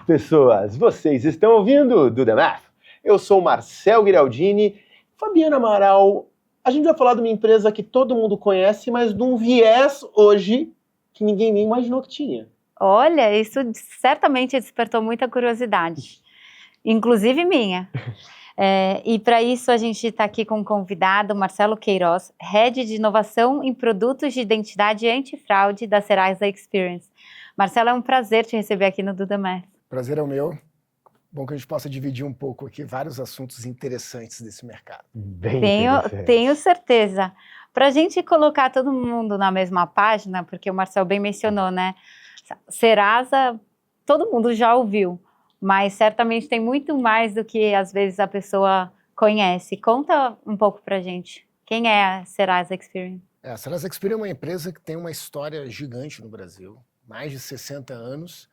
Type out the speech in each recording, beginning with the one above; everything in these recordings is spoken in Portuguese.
pessoas! Vocês estão ouvindo Do The Math? Eu sou o Marcel Guiraldini. Fabiana Amaral, a gente vai falar de uma empresa que todo mundo conhece, mas de um viés hoje que ninguém nem imaginou que tinha. Olha, isso certamente despertou muita curiosidade, inclusive minha. E para isso a gente está aqui com um convidado, Marcelo Queiroz, Head de Inovação em Produtos de Identidade Antifraude da Serasa Experience. Marcelo, é um prazer te receber aqui no Do The Math. Prazer é o meu. Bom que a gente possa dividir um pouco aqui vários assuntos interessantes desse mercado. Tenho certeza. Para a gente colocar todo mundo na mesma página, porque o Marcelo bem mencionou, né? Serasa, todo mundo já ouviu, mas certamente tem muito mais do que às vezes a pessoa conhece. Conta um pouco para a gente. Quem é a Serasa Experience? A Serasa Experience é uma empresa que tem uma história gigante no Brasil, mais de 60 anos,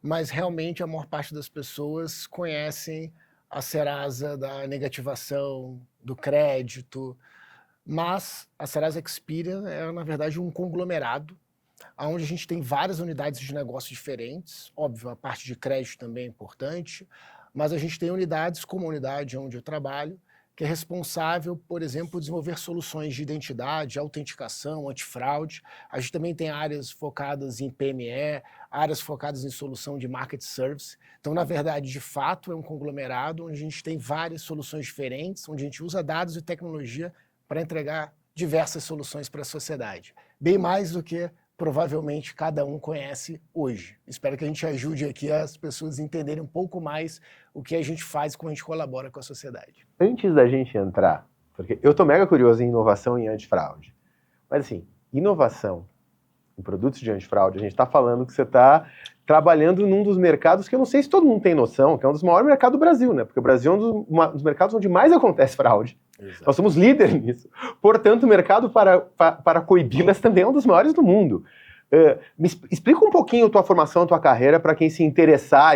mas realmente a maior parte das pessoas conhecem a Serasa da negativação, do crédito, mas a Serasa Experience é, na verdade, um conglomerado, onde a gente tem várias unidades de negócio diferentes. Óbvio, a parte de crédito também é importante, mas a gente tem unidades como a unidade onde eu trabalho, que é responsável, por exemplo, por desenvolver soluções de identidade, autenticação, antifraude. A gente também tem áreas focadas em PME, áreas focadas em solução de market service. Então, na verdade, de fato, é um conglomerado onde a gente tem várias soluções diferentes, onde a gente usa dados e tecnologia para entregar diversas soluções para a sociedade. Bem mais do que provavelmente cada um conhece hoje. Espero que a gente ajude aqui as pessoas a entenderem um pouco mais o que a gente faz quando a gente colabora com a sociedade. Antes da gente entrar, porque eu tô mega curioso em inovação em antifraude, mas assim, inovação em produtos de antifraude, a gente tá falando que você tá trabalhando num dos mercados que eu não sei se todo mundo tem noção, que é um dos maiores mercados do Brasil, né? Porque o Brasil é um dos mercados onde mais acontece fraude. Exato. Nós somos líderes nisso. Portanto, o mercado para coibi-las também é um dos maiores do mundo. Me explica um pouquinho a tua formação, a tua carreira, para quem se interessar,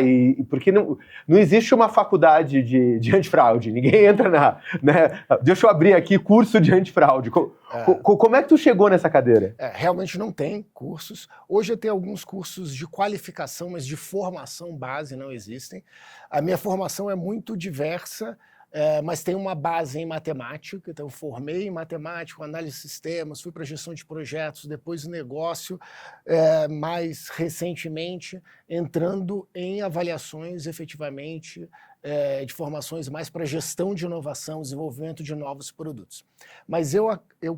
porque não existe uma faculdade de antifraude, ninguém entra né? Deixa eu abrir aqui curso de antifraude. Como é que tu chegou nessa cadeira? Realmente não tem cursos. Hoje eu tenho alguns cursos de qualificação, mas de formação base não existem. A minha formação é muito diversa, mas tem uma base em matemática, então eu formei em matemática, análise de sistemas, fui para gestão de projetos, depois negócio, mais recentemente entrando em avaliações efetivamente de formações mais para gestão de inovação, desenvolvimento de novos produtos. Mas eu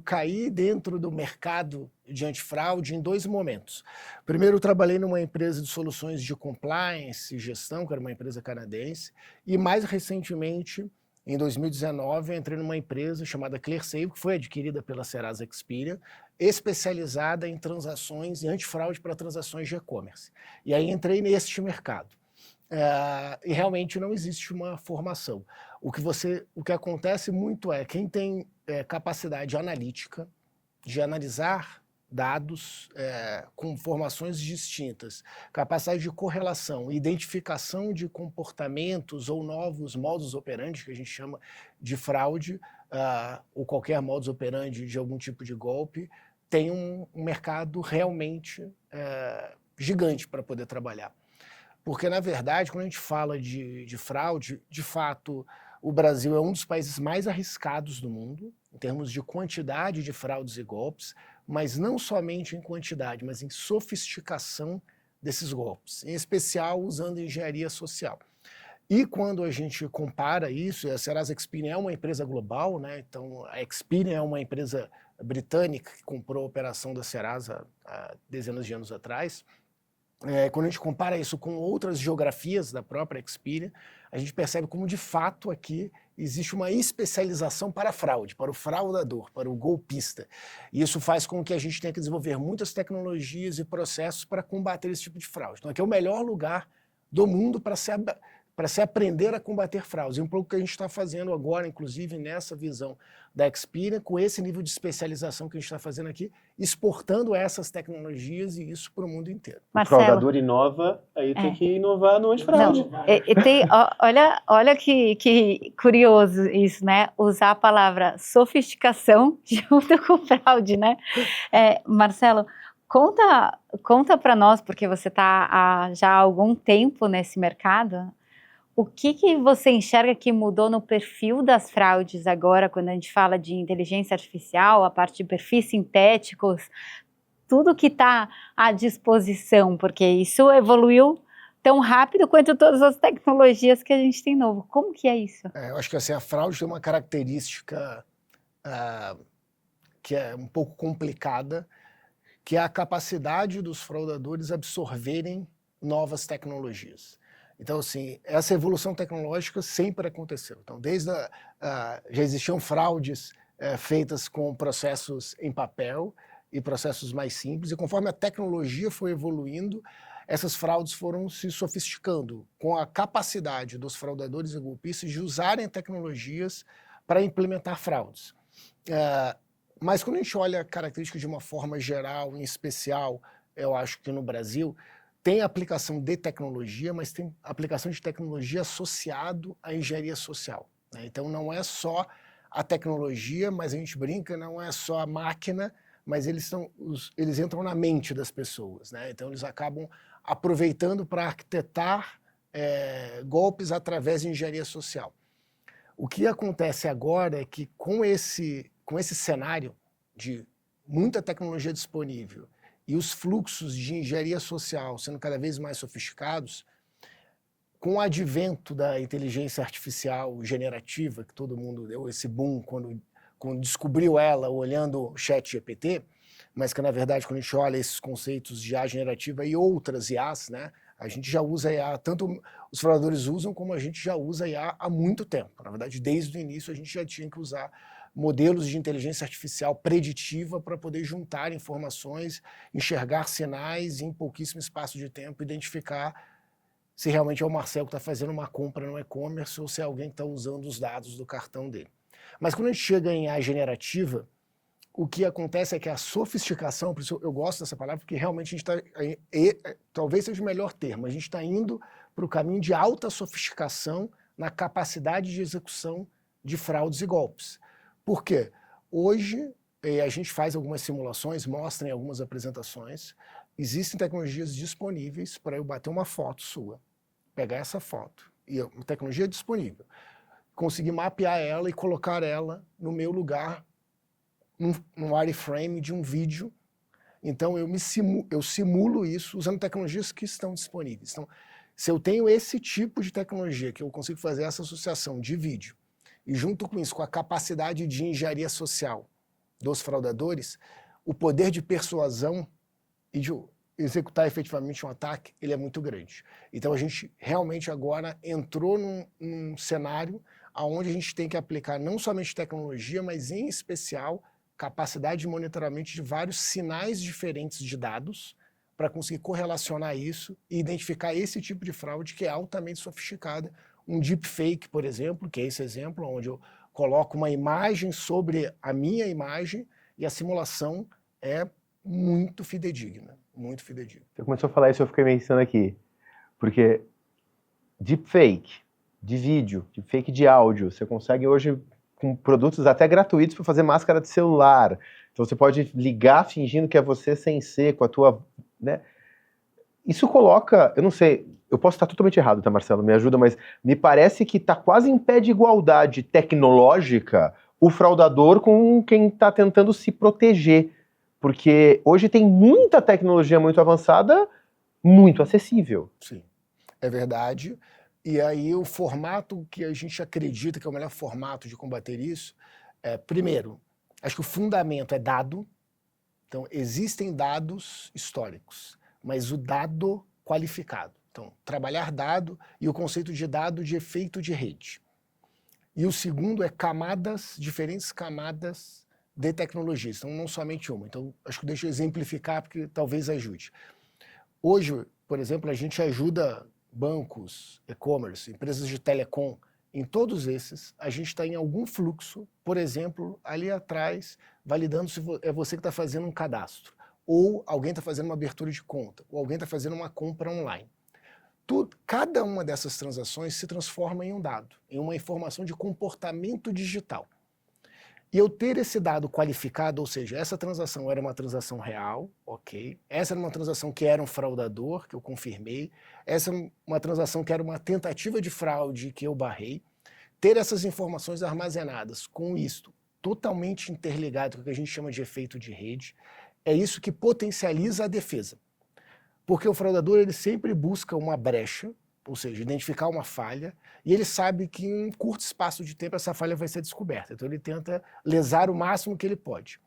caí dentro do mercado de antifraude em dois momentos. Primeiro, eu trabalhei numa empresa de soluções de compliance e gestão, que era uma empresa canadense, e mais recentemente, em 2019, eu entrei numa empresa chamada ClearSale, que foi adquirida pela Serasa Experience, especializada em transações, em antifraude para transações de e-commerce. E aí entrei neste mercado. E realmente não existe uma formação. O que acontece muito é quem tem capacidade analítica de analisar dados com formações distintas, capacidade de correlação, identificação de comportamentos ou novos modus operandi, que a gente chama de fraude, ou qualquer modus operandi de algum tipo de golpe, tem um mercado realmente gigante para poder trabalhar. Porque, na verdade, quando a gente fala de fraude, de fato, o Brasil é um dos países mais arriscados do mundo, em termos de quantidade de fraudes e golpes, mas não somente em quantidade, mas em sofisticação desses golpes, em especial usando engenharia social. E quando a gente compara isso, a Serasa Experience é uma empresa global, né? Então a Experience é uma empresa britânica que comprou a operação da Serasa há dezenas de anos atrás. Quando a gente compara isso com outras geografias da própria Experience, a gente percebe como de fato aqui existe uma especialização para a fraude, para o fraudador, para o golpista. E isso faz com que a gente tenha que desenvolver muitas tecnologias e processos para combater esse tipo de fraude. Então aqui é o melhor lugar do mundo para se aprender a combater fraudes. E um pouco o que a gente está fazendo agora, inclusive nessa visão da Experience, com esse nível de especialização que a gente está fazendo aqui, exportando essas tecnologias e isso para o mundo inteiro. Marcelo, o fraudador inova, aí tem que inovar no antifraude. Olha que curioso isso, né? Usar a palavra sofisticação junto com fraude, né? Marcelo, Conta para nós, porque você está já há algum tempo nesse mercado, o que você enxerga que mudou no perfil das fraudes agora, quando a gente fala de inteligência artificial, a parte de perfis sintéticos, tudo que está à disposição, porque isso evoluiu tão rápido quanto todas as tecnologias que a gente tem novo. Como que é isso? Eu acho que assim, a fraude tem uma característica que é um pouco complicada, que é a capacidade dos fraudadores absorverem novas tecnologias. Então, assim, essa evolução tecnológica sempre aconteceu. Então, já existiam fraudes feitas com processos em papel e processos mais simples, e conforme a tecnologia foi evoluindo, essas fraudes foram se sofisticando, com a capacidade dos fraudadores e golpistas de usarem tecnologias para implementar fraudes. Mas quando a gente olha a característica de uma forma geral, em especial, eu acho que no Brasil, tem aplicação de tecnologia, mas tem aplicação de tecnologia associado à engenharia social, né? Então não é só a tecnologia, mas a gente brinca, não é só a máquina, mas eles entram na mente das pessoas, né? Então eles acabam aproveitando para arquitetar golpes através de engenharia social. O que acontece agora é que com esse cenário de muita tecnologia disponível e os fluxos de engenharia social sendo cada vez mais sofisticados, com o advento da inteligência artificial generativa, que todo mundo deu esse boom quando descobriu ela olhando o ChatGPT, mas que na verdade quando a gente olha esses conceitos de IA generativa e outras IAs, né, a gente já usa IA, tanto os fraudadores usam como a gente já usa IA há muito tempo. Na verdade, desde o início a gente já tinha que usar modelos de inteligência artificial preditiva para poder juntar informações, enxergar sinais em pouquíssimo espaço de tempo, identificar se realmente é o Marcelo que está fazendo uma compra no e-commerce ou se é alguém que está usando os dados do cartão dele. Mas quando a gente chega em IA generativa, o que acontece é que a sofisticação, por isso eu gosto dessa palavra, porque realmente a gente está, talvez seja o melhor termo, a gente está indo para o caminho de alta sofisticação na capacidade de execução de fraudes e golpes. Por quê? Hoje, a gente faz algumas simulações, mostra em algumas apresentações, existem tecnologias disponíveis para eu bater uma foto sua, pegar essa foto, e uma tecnologia disponível, conseguir mapear ela e colocar ela no meu lugar, num wireframe de um vídeo. Então eu simulo isso usando tecnologias que estão disponíveis. Então, se eu tenho esse tipo de tecnologia, que eu consigo fazer essa associação de vídeo, e junto com isso, com a capacidade de engenharia social dos fraudadores, o poder de persuasão e de executar efetivamente um ataque, ele é muito grande. Então a gente realmente agora entrou num cenário onde a gente tem que aplicar não somente tecnologia, mas em especial capacidade de monitoramento de vários sinais diferentes de dados para conseguir correlacionar isso e identificar esse tipo de fraude que é altamente sofisticada. Um deepfake, por exemplo, que é esse exemplo, onde eu coloco uma imagem sobre a minha imagem e a simulação é muito fidedigna, muito fidedigna. Você começou a falar isso, eu fiquei pensando aqui, porque deepfake de vídeo, deepfake de áudio, você consegue hoje com produtos até gratuitos para fazer máscara de celular. Então você pode ligar fingindo que é você sem ser, com a tua, né? Isso coloca, eu não sei, eu posso estar totalmente errado, tá, Marcelo? Me ajuda, mas me parece que está quase em pé de igualdade tecnológica o fraudador com quem está tentando se proteger. Porque hoje tem muita tecnologia muito avançada, muito acessível. Sim, é verdade. E aí o formato que a gente acredita que é o melhor formato de combater isso primeiro, acho que o fundamento é dado. Então, existem dados históricos, mas o dado qualificado. Então, trabalhar dado e o conceito de dado de efeito de rede. E o segundo é diferentes camadas de tecnologia, então não somente uma. Então, acho que deixa eu exemplificar, porque talvez ajude. Hoje, por exemplo, a gente ajuda bancos, e-commerce, empresas de telecom, em todos esses, a gente está em algum fluxo, por exemplo, ali atrás, validando se é você que está fazendo um cadastro, ou alguém está fazendo uma abertura de conta, ou alguém está fazendo uma compra online. Cada uma dessas transações se transforma em um dado, em uma informação de comportamento digital. E eu ter esse dado qualificado, ou seja, essa transação era uma transação real, ok. Essa era uma transação que era um fraudador, que eu confirmei. Essa era uma transação que era uma tentativa de fraude, que eu barrei. Ter essas informações armazenadas com isto totalmente interligado com o que a gente chama de efeito de rede, é isso que potencializa a defesa. Porque o fraudador ele sempre busca uma brecha, ou seja, identificar uma falha, e ele sabe que em um curto espaço de tempo essa falha vai ser descoberta. Então ele tenta lesar o máximo que ele pode.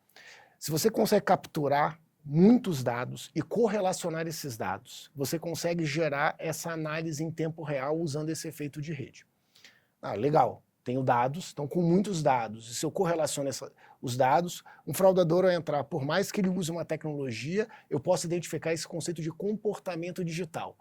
Se você consegue capturar muitos dados e correlacionar esses dados, você consegue gerar essa análise em tempo real usando esse efeito de rede. Ah, legal, tenho dados, então com muitos dados, e se eu correlaciono os dados, um fraudador ao entrar, por mais que ele use uma tecnologia, eu posso identificar esse conceito de comportamento digital.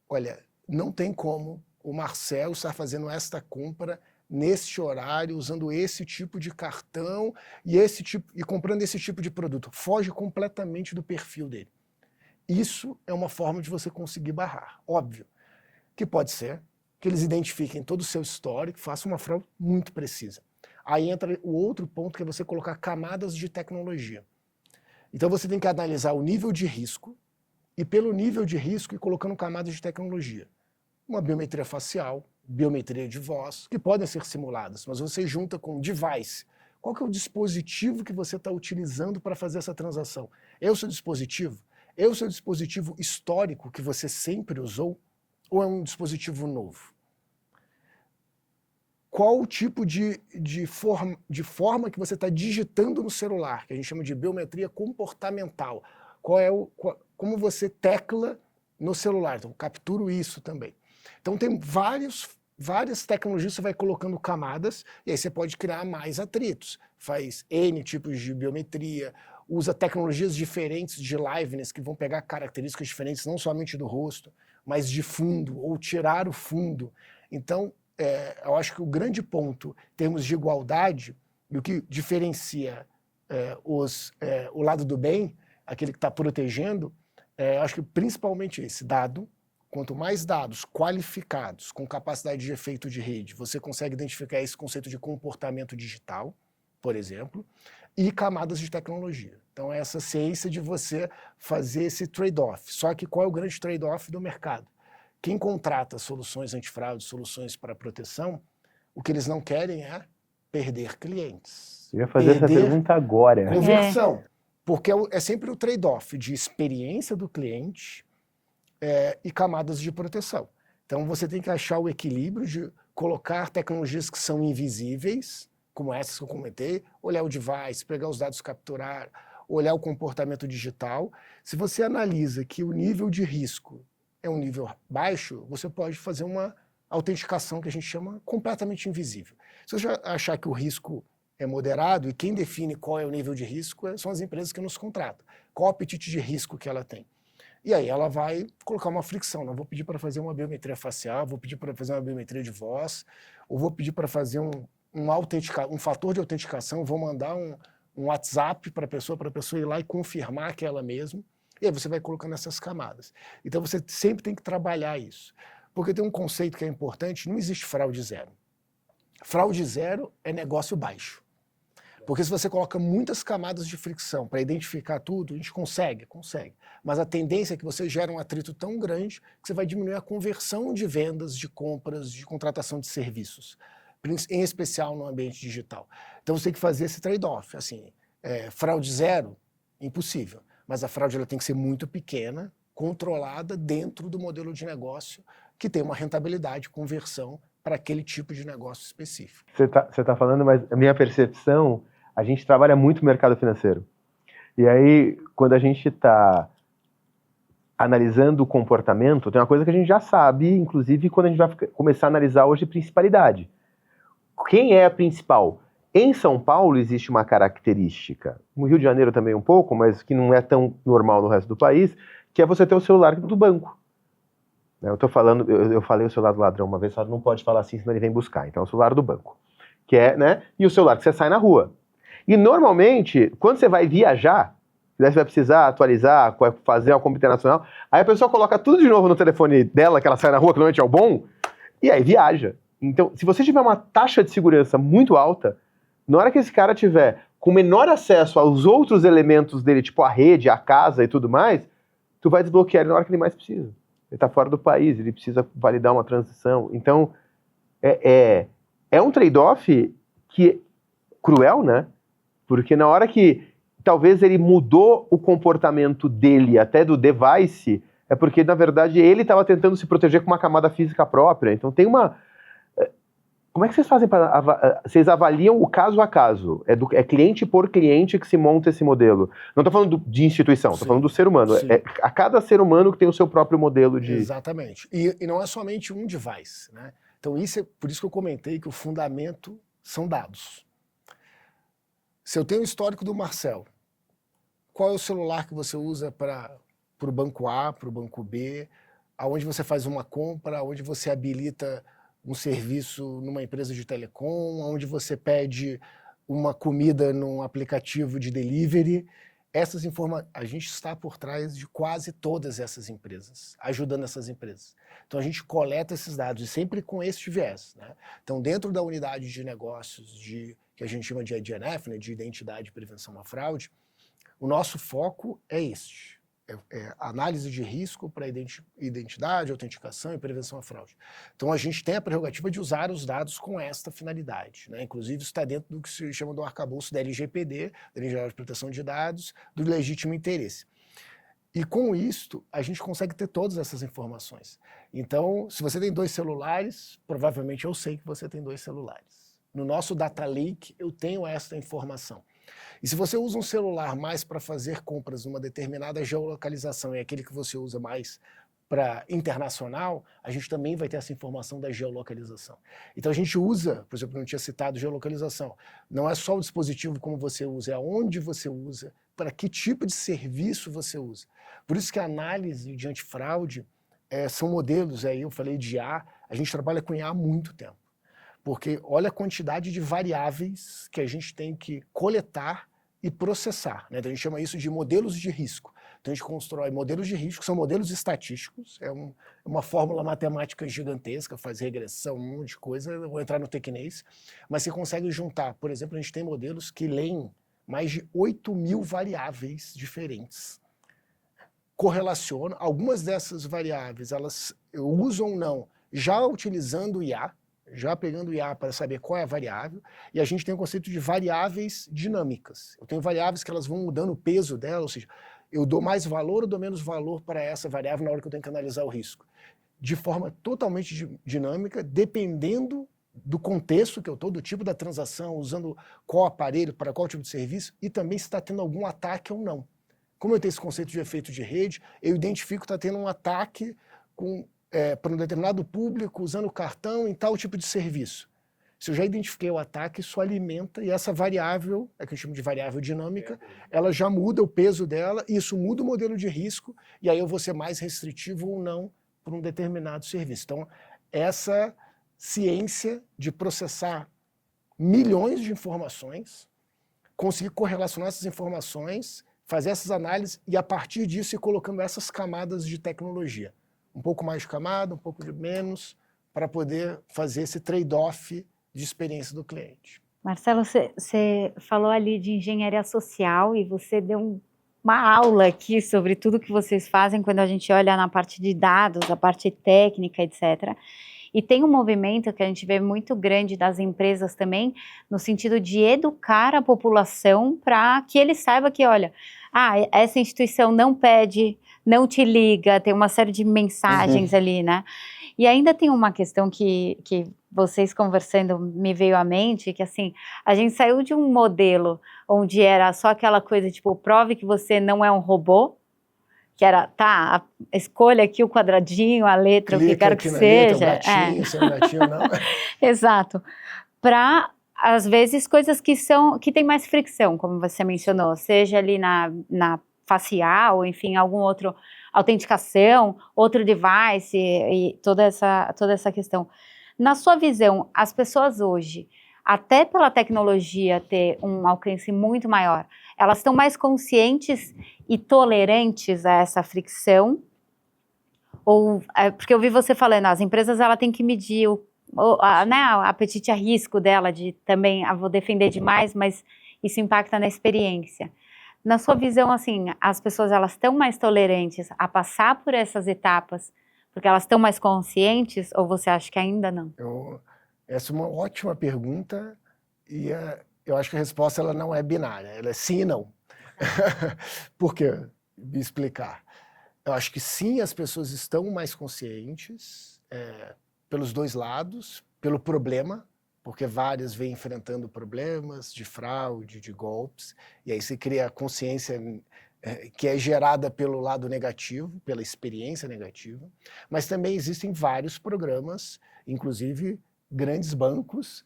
Olha, não tem como o Marcelo estar fazendo esta compra neste horário, usando esse tipo de cartão e comprando esse tipo de produto. Foge completamente do perfil dele. Isso é uma forma de você conseguir barrar. Óbvio que pode ser que eles identifiquem todo o seu histórico, façam uma fraude muito precisa. Aí entra o outro ponto, que é você colocar camadas de tecnologia. Então você tem que analisar o nível de risco, e pelo nível de risco ir colocando camadas de tecnologia. Uma biometria facial, biometria de voz, que podem ser simuladas, mas você junta com device. Qual que é o dispositivo que você está utilizando para fazer essa transação? É o seu dispositivo? É o seu dispositivo histórico que você sempre usou? Ou é um dispositivo novo? Qual o tipo de forma que você está digitando no celular, que a gente chama de biometria comportamental? Como você tecla no celular? Então, capturo isso também. Então, tem várias tecnologias, você vai colocando camadas, e aí você pode criar mais atritos. Faz N tipos de biometria, usa tecnologias diferentes de liveness, que vão pegar características diferentes, não somente do rosto, mas de fundo, ou tirar o fundo. Então, eu acho que o grande ponto, em termos de igualdade, e o que diferencia o lado do bem, aquele que está protegendo, acho que principalmente esse dado. Quanto mais dados qualificados, com capacidade de efeito de rede, você consegue identificar esse conceito de comportamento digital, por exemplo, e camadas de tecnologia. Então, essa ciência de você fazer esse trade-off. Só que qual é o grande trade-off do mercado? Quem contrata soluções antifraude, soluções para proteção, o que eles não querem é perder clientes. Eu ia fazer essa pergunta agora. Conversão. Porque é sempre o trade-off de experiência do cliente e camadas de proteção. Então você tem que achar o equilíbrio de colocar tecnologias que são invisíveis, como essas que eu comentei, olhar o device, pegar os dados capturar, olhar o comportamento digital. Se você analisa que o nível de risco é um nível baixo, você pode fazer uma autenticação que a gente chama completamente invisível. Se você achar que o risco é moderado, e quem define qual é o nível de risco são as empresas que nos contratam. Qual o apetite de risco que ela tem? E aí ela vai colocar uma fricção. Não vou pedir para fazer uma biometria facial, vou pedir para fazer uma biometria de voz, ou vou pedir para fazer um fator de autenticação, vou mandar um WhatsApp para a pessoa ir lá e confirmar que é ela mesma. E aí você vai colocando essas camadas. Então você sempre tem que trabalhar isso. Porque tem um conceito que é importante, não existe fraude zero. Fraude zero é negócio baixo. Porque se você coloca muitas camadas de fricção para identificar tudo, a gente consegue. Mas a tendência é que você gera um atrito tão grande que você vai diminuir a conversão de vendas, de compras, de contratação de serviços, em especial no ambiente digital. Então você tem que fazer esse trade-off. Assim, fraude zero, impossível. Mas a fraude ela tem que ser muito pequena, controlada dentro do modelo de negócio que tem uma rentabilidade, conversão para aquele tipo de negócio específico. Você tá falando, mas a minha percepção, a gente trabalha muito no mercado financeiro. E aí, quando a gente está analisando o comportamento, tem uma coisa que a gente já sabe, inclusive quando a gente vai começar a analisar hoje principalidade. Quem é a principal? Em São Paulo existe uma característica, no Rio de Janeiro também um pouco, mas que não é tão normal no resto do país, que é você ter o celular do banco. Eu tô falando, eu falei o celular do ladrão uma vez, só não pode falar assim, senão ele vem buscar. Então é o celular do banco, que é, né? E o celular que você sai na rua. E normalmente, quando você vai viajar, você vai precisar atualizar, fazer uma compra internacional, aí a pessoa coloca tudo de novo no telefone dela, que ela sai na rua, que normalmente é o bom, e aí viaja. Então, se você tiver uma taxa de segurança muito alta, Na hora que esse cara tiver com menor acesso aos outros elementos dele, tipo a rede, a casa e tudo mais, tu vai desbloquear ele na hora que ele mais precisa. Ele está fora do país, ele precisa validar uma transição. Então, é um trade-off que cruel, né? Porque na hora que talvez ele mudou o comportamento dele, até do device, é porque, na verdade, ele estava tentando se proteger com uma camada física própria. Então tem uma... Como é que vocês fazem para... Vocês avaliam o caso a caso? É cliente por cliente que se monta esse modelo? Não estou falando de instituição, estou falando do ser humano. É a cada ser humano que tem o seu próprio modelo de... Exatamente. E não é somente um device, né? Então por isso que eu comentei que o fundamento são dados. Se eu tenho o histórico do Marcel, qual é o celular que você usa para o banco A, para o banco B, aonde você faz uma compra, aonde você habilita um serviço numa empresa de telecom, onde você pede uma comida num aplicativo de delivery. Essas informações, a gente está por trás de quase todas essas empresas, ajudando essas empresas. Então a gente coleta esses dados, e sempre com este viés, né? Então dentro da unidade de negócios, que a gente chama de IDNF, né, de Identidade e Prevenção à Fraude, o nosso foco é este. Análise de risco para identidade, autenticação e prevenção à fraude. Então a gente tem a prerrogativa de usar os dados com esta finalidade, né? Inclusive está dentro do que se chama do arcabouço da LGPD, da Lei Geral de Proteção de Dados, do legítimo interesse. E com isto, a gente consegue ter todas essas informações. Então, se você tem 2 celulares, provavelmente eu sei que você tem 2 celulares. No nosso Data Lake, eu tenho essa informação. E se você usa um celular mais para fazer compras numa determinada geolocalização e é aquele que você usa mais para internacional, a gente também vai ter essa informação da geolocalização. Então a gente usa, por exemplo, eu não tinha citado geolocalização, não é só o dispositivo como você usa, é aonde você usa, para que tipo de serviço você usa. Por isso que a análise de antifraude são modelos, aí eu falei de IA, a gente trabalha com IA há muito tempo. Porque olha a quantidade de variáveis que a gente tem que coletar e processar, né? Então a gente chama isso de modelos de risco. Então a gente constrói modelos de risco, são modelos estatísticos, uma fórmula matemática gigantesca, faz regressão, um monte de coisa, eu vou entrar no tecnês, mas você consegue juntar, por exemplo, a gente tem modelos que leem mais de 8.000 variáveis diferentes. Correlacionam, algumas dessas variáveis, elas usam ou não, já utilizando o IA, já pegando o IA para saber qual é a variável, e a gente tem o conceito de variáveis dinâmicas. Eu tenho variáveis que elas vão mudando o peso dela, ou seja, eu dou mais valor ou dou menos valor para essa variável na hora que eu tenho que analisar o risco. De forma totalmente dinâmica, dependendo do contexto que eu estou, do tipo da transação, usando qual aparelho, para qual tipo de serviço, e também se está tendo algum ataque ou não. Como eu tenho esse conceito de efeito de rede, eu identifico que está tendo um ataque para um determinado público, usando o cartão em tal tipo de serviço. Se eu já identifiquei o ataque, isso alimenta, e essa variável, que a gente chama de variável dinâmica, ela já muda o peso dela, e isso muda o modelo de risco, e aí eu vou ser mais restritivo ou não por um determinado serviço. Então, essa ciência de processar milhões de informações, conseguir correlacionar essas informações, fazer essas análises, e a partir disso ir colocando essas camadas de tecnologia. Um pouco mais de camada, um pouco de menos, para poder fazer esse trade-off de experiência do cliente. Marcelo, você falou ali de engenharia social e você deu uma aula aqui sobre tudo que vocês fazem quando a gente olha na parte de dados, a parte técnica, etc. E tem um movimento que a gente vê muito grande das empresas também, no sentido de educar a população para que ele saiba que, olha, essa instituição não pede, não te liga, tem uma série de mensagens ali, né? E ainda tem uma questão que vocês conversando me veio à mente, que assim, a gente saiu de um modelo onde era só aquela coisa, tipo, prove que você não é um robô, que era, tá, escolha aqui o quadradinho, a letra, clica o que quer que seja. Letra, o gatinho, sem o gatinho, não. Exato. Para, às vezes, coisas que tem mais fricção, como você mencionou, seja ali na facial, enfim, algum outro, autenticação, outro device e toda essa questão. Na sua visão, as pessoas hoje, até pela tecnologia ter um alcance muito maior, elas estão mais conscientes e tolerantes a essa fricção? Ou, porque eu vi você falando, as empresas ela têm que medir né, o apetite a risco dela de também, vou defender demais, mas isso impacta na experiência. Na sua visão, assim, as pessoas elas estão mais tolerantes a passar por essas etapas porque elas estão mais conscientes ou você acha que ainda não? Essa é uma ótima pergunta e eu acho que a resposta ela não é binária, ela é sim e não. Por quê? Me explicar. Eu acho que sim, as pessoas estão mais conscientes pelos dois lados, pelo problema, porque várias vêm enfrentando problemas de fraude, de golpes, e aí se cria a consciência que é gerada pelo lado negativo, pela experiência negativa, mas também existem vários programas, inclusive grandes bancos,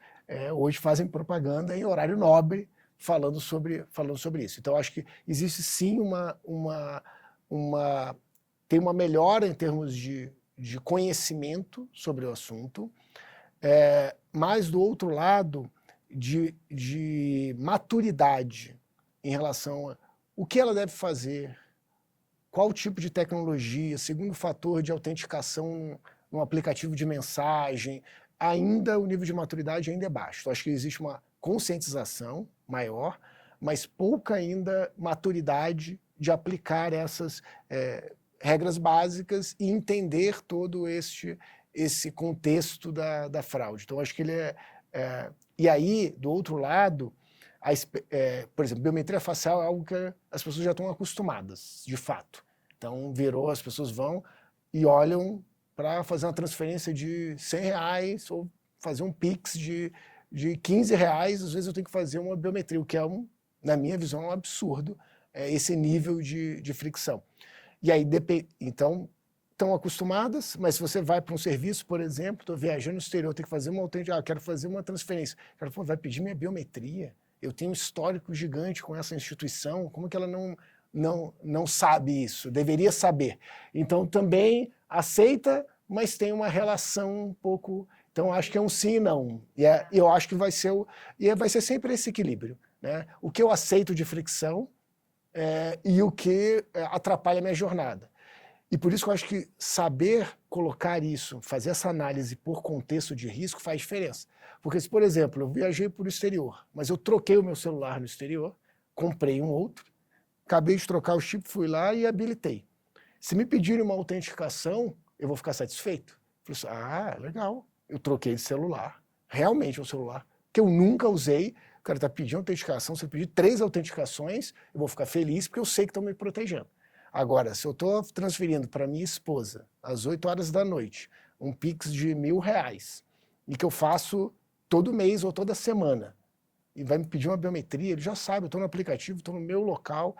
hoje fazem propaganda em horário nobre, falando sobre isso. Então, acho que existe sim tem uma melhora em termos de conhecimento sobre o assunto, mas do outro lado, de maturidade em relação a o que ela deve fazer, qual tipo de tecnologia, segundo fator de autenticação no aplicativo de mensagem, ainda o nível de maturidade ainda é baixo. Então, acho que existe uma conscientização maior, mas pouca ainda maturidade de aplicar essas regras básicas e entender todo esse contexto da fraude. Então, acho que ele e aí, do outro lado, por exemplo, biometria facial é algo que as pessoas já estão acostumadas, de fato. Então, as pessoas vão e olham para fazer uma transferência de R$100 ou fazer um Pix de R$15, às vezes eu tenho que fazer uma biometria, o que na minha visão, é um absurdo, esse nível de fricção. E aí, então, estão acostumadas, mas se você vai para um serviço, por exemplo, estou viajando no exterior, tenho que fazer uma autenticação, quero fazer uma transferência. O cara falou, vai pedir minha biometria? Eu tenho um histórico gigante com essa instituição, como que ela não sabe isso? Deveria saber. Então, também aceita, mas tem uma relação um pouco... Então, acho que é um sim e não. E eu acho que vai ser sempre esse equilíbrio, né? O que eu aceito de fricção e o que atrapalha a minha jornada. E por isso que eu acho que saber colocar isso, fazer essa análise por contexto de risco faz diferença. Porque se, por exemplo, eu viajei para o exterior, mas eu troquei o meu celular no exterior, comprei um outro, acabei de trocar o chip, fui lá e habilitei. Se me pedirem uma autenticação, eu vou ficar satisfeito. Falei assim, legal, eu troquei de celular, realmente um celular, que eu nunca usei, o cara está pedindo autenticação, se eu pedir 3 autenticações, eu vou ficar feliz porque eu sei que estão me protegendo. Agora, se eu estou transferindo para minha esposa, às 8 horas da noite, um Pix de R$1.000, e que eu faço todo mês ou toda semana, e vai me pedir uma biometria, ele já sabe, eu estou no aplicativo, estou no meu local,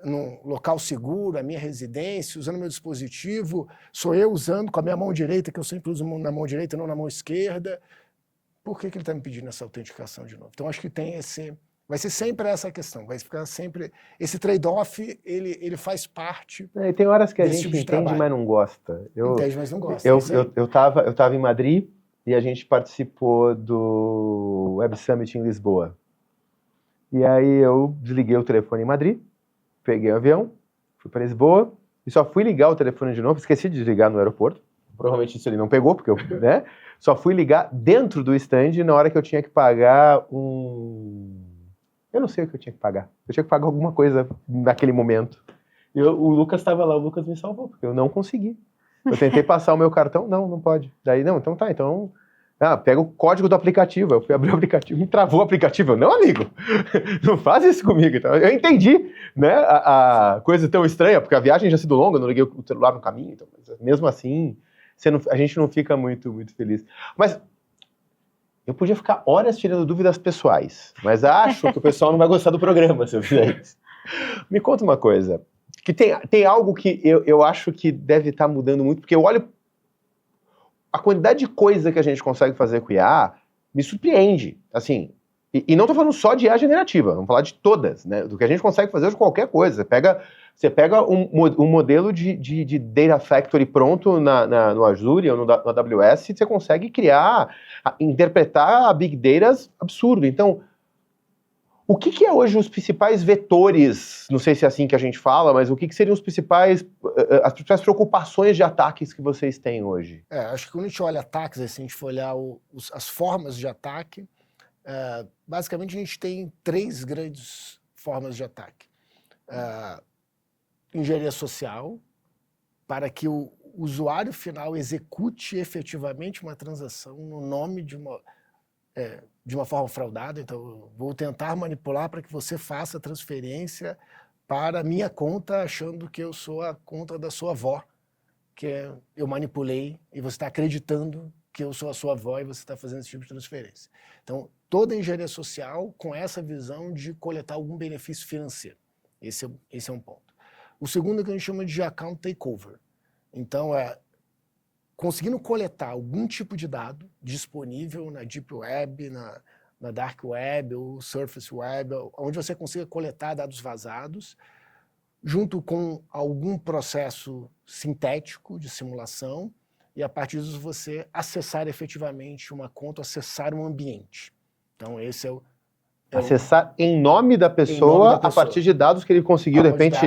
num local seguro, a minha residência, usando meu dispositivo, sou eu usando com a minha mão direita, que eu sempre uso na mão direita, não na mão esquerda. Por que ele está me pedindo essa autenticação de novo? Então, acho que vai ser sempre essa questão, vai ficar sempre... Esse trade-off, ele faz parte. E tem horas que a gente tipo entende, mas não gosta. Entende, mas não gosta. Eu tava em Madrid e a gente participou do Web Summit em Lisboa. E aí eu desliguei o telefone em Madrid, peguei o avião, fui para Lisboa e só fui ligar o telefone de novo, esqueci de desligar no aeroporto. Provavelmente isso ele não pegou, porque eu, né? Só fui ligar dentro do stand na hora que eu tinha que pagar eu não sei o que eu tinha que pagar. Eu tinha que pagar alguma coisa naquele momento. E o Lucas estava lá, o Lucas me salvou, porque eu não consegui. Eu tentei passar o meu cartão, não pode. Daí, então tá, então... pega o código do aplicativo. Eu fui abrir o aplicativo, me travou o aplicativo. Não, amigo, não faz isso comigo. Então, eu entendi, né, a coisa tão estranha, porque a viagem já sido longa, eu não liguei o celular no caminho, então, mas mesmo assim, a gente não fica muito, muito feliz. Mas eu podia ficar horas tirando dúvidas pessoais, mas acho que o pessoal não vai gostar do programa se eu fizer isso. Me conta uma coisa, que tem algo que eu acho que deve estar mudando muito, porque eu olho a quantidade de coisa que a gente consegue fazer com IA me surpreende, assim, e não estou falando só de IA generativa, vamos falar de todas, né, do que a gente consegue fazer de qualquer coisa. Você pega um modelo de Data Factory pronto no Azure ou no AWS, e você consegue interpretar a Big Data absurdo. Então, O que é hoje os principais vetores, não sei se é assim que a gente fala, mas o que seriam as principais preocupações de ataques que vocês têm hoje? Acho que quando a gente olha ataques, assim, a gente for olhar as formas de ataque, basicamente a gente tem 3 grandes formas de ataque. Engenharia social, para que o usuário final execute efetivamente uma transação no nome de uma forma fraudada. Então, eu vou tentar manipular para que você faça a transferência para a minha conta, achando que eu sou a conta da sua avó, que eu manipulei, e você está acreditando que eu sou a sua avó e você está fazendo esse tipo de transferência. Então, toda a engenharia social com essa visão de coletar algum benefício financeiro. Esse é um ponto. O segundo é que a gente chama de account takeover. Então, conseguindo coletar algum tipo de dado disponível na Deep Web, na Dark Web ou Surface Web, onde você consiga coletar dados vazados, junto com algum processo sintético de simulação, e a partir disso você acessar efetivamente uma conta, acessar um ambiente. Então esse acessar em nome da pessoa a partir de dados que ele conseguiu, de repente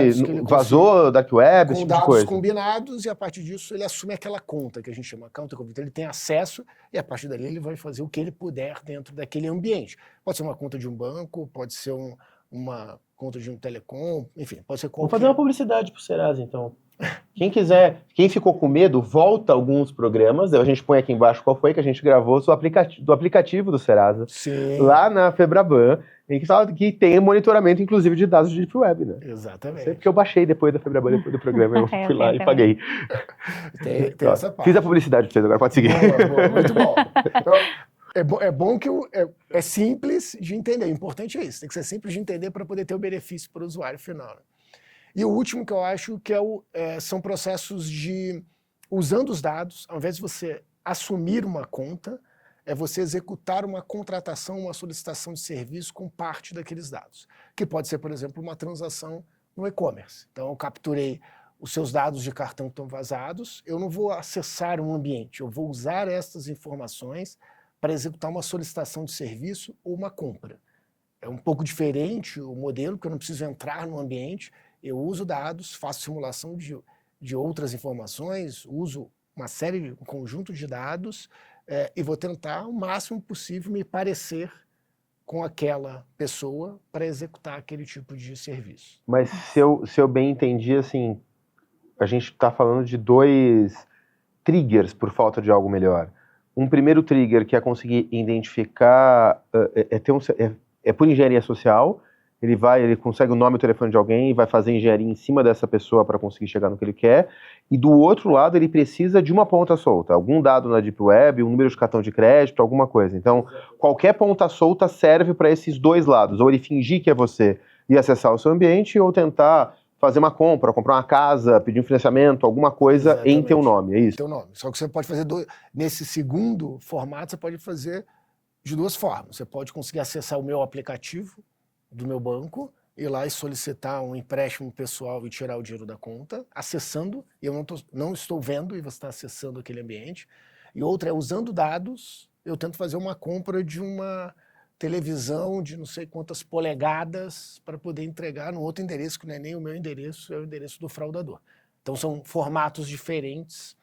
vazou Dark Web, esse tipo de coisa. Com dados combinados, e a partir disso ele assume aquela conta que a gente chama account takeover. Então ele tem acesso e a partir dali ele vai fazer o que ele puder dentro daquele ambiente. Pode ser uma conta de um banco, pode ser uma conta de um telecom, enfim, pode ser qualquer... Vou fazer uma publicidade pro Serasa, então. Quem quiser, quem ficou com medo, volta alguns programas, a gente põe aqui embaixo qual foi que a gente gravou do aplicativo do Serasa. Sim. Lá na Febraban, que tem monitoramento, inclusive, de dados de Deep Web, né? Exatamente. Porque eu baixei depois da Febraban, depois do programa, eu fui lá e paguei. Tem essa parte. Fiz a publicidade pra vocês, agora pode seguir. Boa, muito bom. Então, é bom que é simples de entender. O importante é isso, tem que ser simples de entender para poder ter o benefício para o usuário final. E o último que eu acho que são processos de, usando os dados, ao invés de você assumir uma conta, é você executar uma contratação, uma solicitação de serviço com parte daqueles dados. Que pode ser, por exemplo, uma transação no e-commerce. Então, eu capturei os seus dados de cartão que estão vazados, eu não vou acessar um ambiente, eu vou usar essas informações para executar uma solicitação de serviço ou uma compra. É um pouco diferente o modelo, porque eu não preciso entrar no ambiente, eu uso dados, faço simulação de outras informações, uso um conjunto de dados e vou tentar o máximo possível me parecer com aquela pessoa para executar aquele tipo de serviço. Mas se eu bem entendi, assim, a gente está falando de 2 triggers por falta de algo melhor. Um primeiro trigger que é conseguir identificar, por engenharia social. Ele consegue o nome e o telefone de alguém e vai fazer engenharia em cima dessa pessoa para conseguir chegar no que ele quer. E do outro lado, ele precisa de uma ponta solta. Algum dado na Deep Web, um número de cartão de crédito, alguma coisa. Então, qualquer ponta solta serve para esses 2 lados. Ou ele fingir que é você e acessar o seu ambiente, ou tentar fazer uma compra, comprar uma casa, pedir um financiamento, alguma coisa. Exatamente. Em teu nome, é isso? Teu nome. Só que você pode fazer, nesse segundo formato, você pode fazer de 2 formas. Você pode conseguir acessar o meu aplicativo do meu banco, ir lá e solicitar um empréstimo pessoal e tirar o dinheiro da conta, acessando, e eu não estou vendo, e você está acessando aquele ambiente. E outra é, usando dados, eu tento fazer uma compra de uma televisão de não sei quantas polegadas para poder entregar no outro endereço, que não é nem o meu endereço, é o endereço do fraudador. Então são formatos diferentes,